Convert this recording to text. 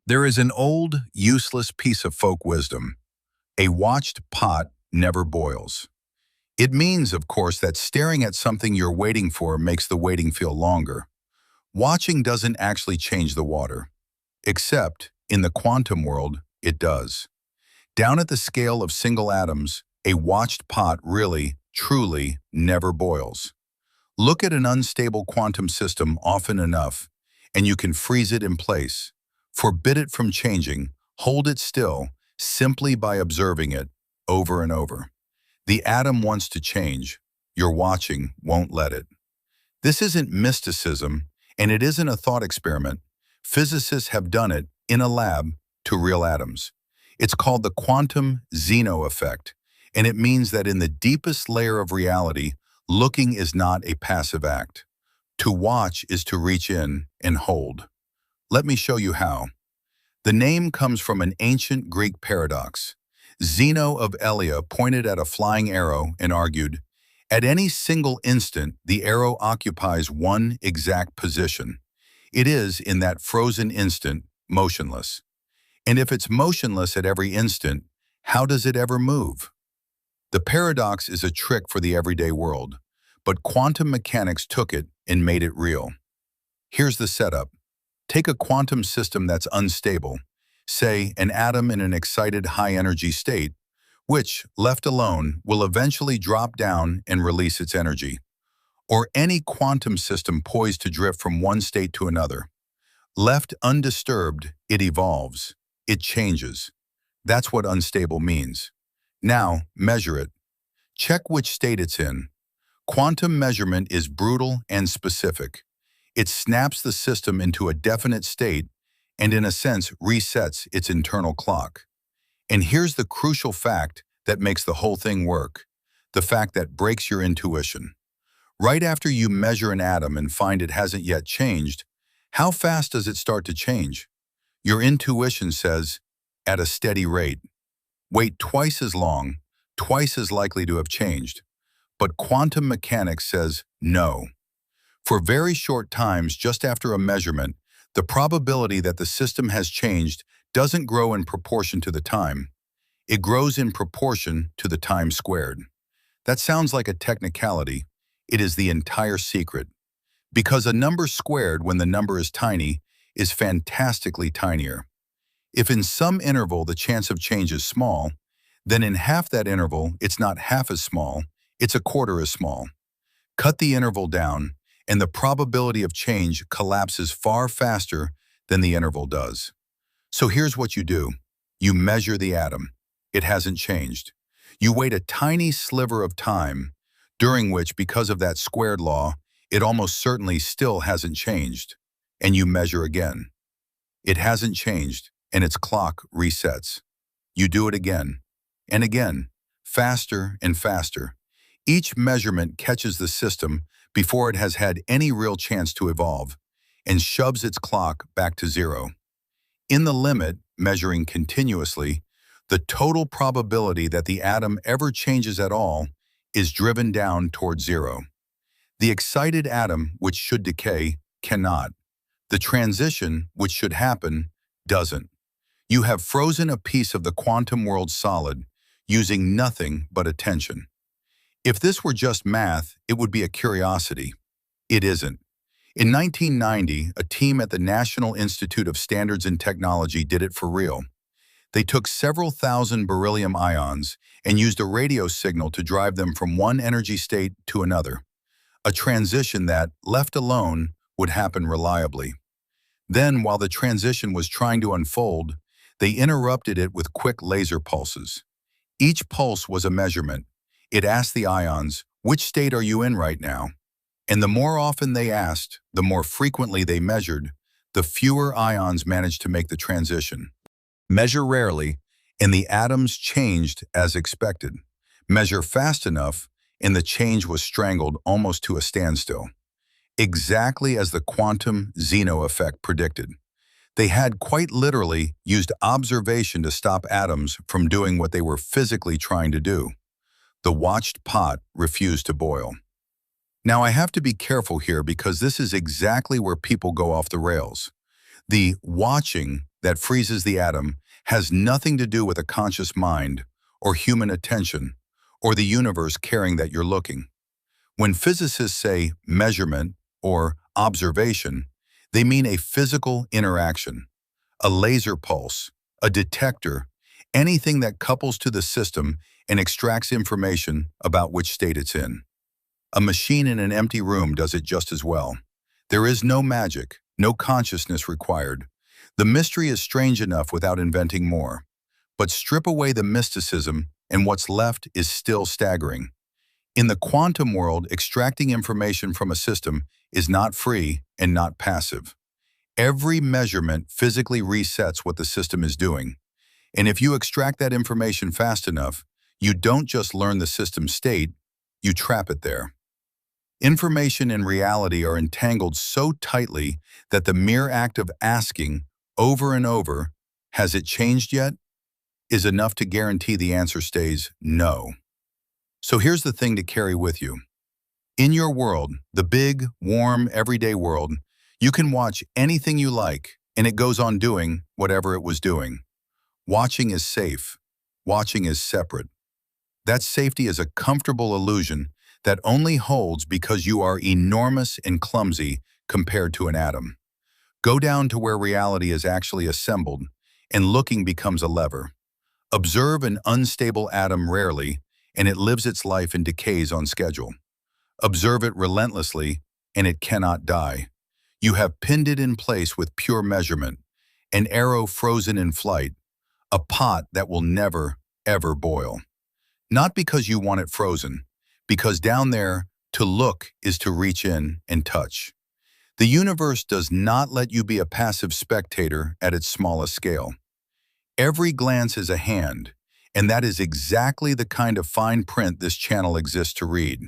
There is an old, useless piece of folk wisdom. A watched pot never boils. It means, of course, that staring at something you're waiting for makes the waiting feel longer. Watching doesn't actually change the water. Except, in the quantum world, it does. Down at the scale of single atoms, a watched pot really, truly, never boils. Look at an unstable quantum system often enough, and you can freeze it in place. Forbid it from changing, hold it still, simply by observing it, over and over. The atom wants to change. Your watching won't let it. This isn't mysticism, and it isn't a thought experiment. Physicists have done it, in a lab, to real atoms. It's called the quantum Zeno effect, and it means that in the deepest layer of reality, looking is not a passive act. To watch is to reach in and hold. Let me show you how. The name comes from an ancient Greek paradox. Zeno of Elea pointed at a flying arrow and argued, "At any single instant, the arrow occupies one exact position. It is, in that frozen instant, motionless. And if it's motionless at every instant, how does it ever move?" The paradox is a trick for the everyday world, but quantum mechanics took it and made it real. Here's the setup. Take a quantum system that's unstable, say an atom in an excited high-energy state, which, left alone, will eventually drop down and release its energy. Or any quantum system poised to drift from one state to another. Left undisturbed, it evolves. It changes. That's what unstable means. Now, measure it. Check which state it's in. Quantum measurement is brutal and specific. It snaps the system into a definite state and, in a sense, resets its internal clock. And here's the crucial fact that makes the whole thing work, the fact that breaks your intuition. Right after you measure an atom and find it hasn't yet changed, how fast does it start to change? Your intuition says, at a steady rate. Wait twice as long, twice as likely to have changed. But quantum mechanics says no. For very short times just after a measurement, the probability that the system has changed doesn't grow in proportion to the time. It grows in proportion to the time squared. That sounds like a technicality. It is the entire secret. Because a number squared when the number is tiny is fantastically tinier. If in some interval the chance of change is small, then in half that interval it's not half as small, it's a quarter as small. Cut the interval down, and the probability of change collapses far faster than the interval does. So here's what you do. You measure the atom. It hasn't changed. You wait a tiny sliver of time, during which, because of that squared law, it almost certainly still hasn't changed. And you measure again. It hasn't changed, and its clock resets. You do it again, and again, faster and faster. Each measurement catches the system before it has had any real chance to evolve, and shoves its clock back to zero. In the limit, measuring continuously, the total probability that the atom ever changes at all is driven down toward zero. The excited atom, which should decay, cannot. The transition, which should happen, doesn't. You have frozen a piece of the quantum world solid, using nothing but attention. If this were just math, it would be a curiosity. It isn't. In 1990, a team at the National Institute of Standards and Technology did it for real. They took several thousand beryllium ions and used a radio signal to drive them from one energy state to another, a transition that, left alone, would happen reliably. Then, while the transition was trying to unfold, they interrupted it with quick laser pulses. Each pulse was a measurement. It asked the ions, "Which state are you in right now?" And the more often they asked, the more frequently they measured, the fewer ions managed to make the transition. Measure rarely, and the atoms changed as expected. Measure fast enough, and the change was strangled almost to a standstill. Exactly as the quantum Zeno effect predicted. They had quite literally used observation to stop atoms from doing what they were physically trying to do. The watched pot refused to boil. Now I have to be careful here because this is exactly where people go off the rails. The watching that freezes the atom has nothing to do with a conscious mind or human attention or the universe caring that you're looking. When physicists say measurement or observation, they mean a physical interaction, a laser pulse, a detector, anything that couples to the system and extracts information about which state it's in. A machine in an empty room does it just as well. There is no magic, no consciousness required. The mystery is strange enough without inventing more. But strip away the mysticism, and what's left is still staggering. In the quantum world, extracting information from a system is not free and not passive. Every measurement physically resets what the system is doing. And if you extract that information fast enough, you don't just learn the system's state, you trap it there. Information and reality are entangled so tightly that the mere act of asking over and over, "Has it changed yet?" is enough to guarantee the answer stays no. So here's the thing to carry with you. In your world, the big, warm, everyday world, you can watch anything you like, and it goes on doing whatever it was doing. Watching is safe. Watching is separate. That safety is a comfortable illusion that only holds because you are enormous and clumsy compared to an atom. Go down to where reality is actually assembled, and looking becomes a lever. Observe an unstable atom rarely, and it lives its life and decays on schedule. Observe it relentlessly, and it cannot die. You have pinned it in place with pure measurement, an arrow frozen in flight, a pot that will never, ever boil. Not because you want it frozen, because down there, to look is to reach in and touch. The universe does not let you be a passive spectator at its smallest scale. Every glance is a hand, and that is exactly the kind of fine print this channel exists to read.